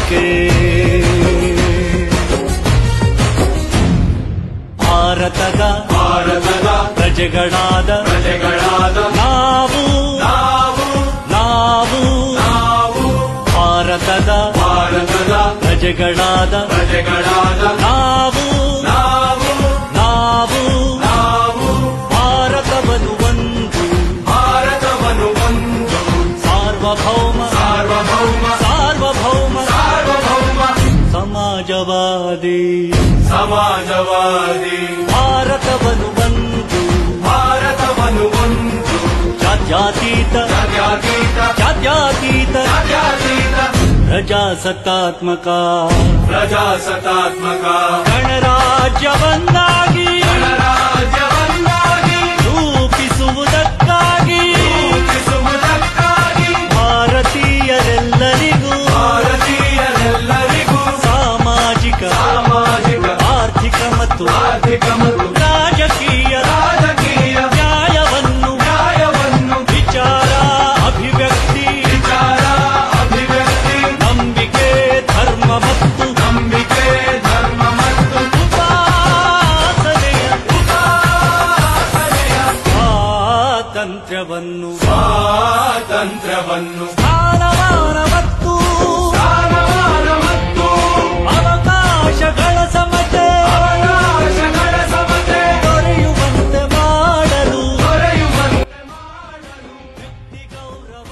ನಂಬಿಕೆ. ಭಾರತದ ಪ್ರಜೆಗಳಾದ ನಾವು ಭಾರತದ ಪ್ರಜೆಗಳಾದ ನಾವು ಭಾರತವನ್ನು ಒಂದು ಸಾರ್ವಭೌಮ ಸಮಾಜವಾದಿ ಭಾರತವನ್ನು ಒಂದು ಜಾತ್ಯತೀತ ಪ್ರಜಾಸತ್ತಾತ್ಮಕ ಗಣರಾಜ್ಯವನ್ನಾಗಿ ರೂಪಿಸುವುದಕ್ಕಾಗಿ ಭಾರತೀಯರೆಲ್ಲರಿಗೂ ಸಾಮಾಜಿಕ ಆರ್ಥಿಕ ಮತ್ತು ರಾಜಕೀಯ ನ್ಯಾಯವನ್ನು ವಿಚಾರ ಅಭಿವ್ಯಕ್ತಿ ನಂಬಿಕೆ ಧರ್ಮ ಮತ್ತು ಉಪಾಸನೆಯ ಸ್ವಾತಂತ್ರ್ಯವನ್ನು ಸ್ಥಾನಮಾನ ಮತ್ತು ಅವಕಾಶಗಳ ಸಮತೆ ದೊರೆಯುವಂತೆ ಮಾಡಲು ವ್ಯಕ್ತಿ ಗೌರವ.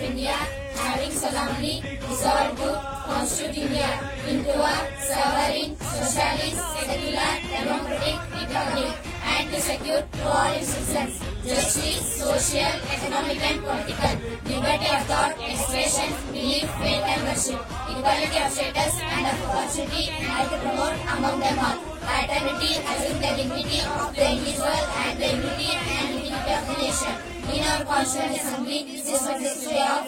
India having solemnly resolved to constitute India into a sovereign, socialist, secular, democratic republic, and to secure to all its citizens justice, social, economic, and political liberty of thought, expression, belief, faith, and worship, equality of status and of opportunity, and to promote among them all fraternity, assume the dignity of the individual and the unity and dignity of the nation. In our Constituent Assembly, this was the day of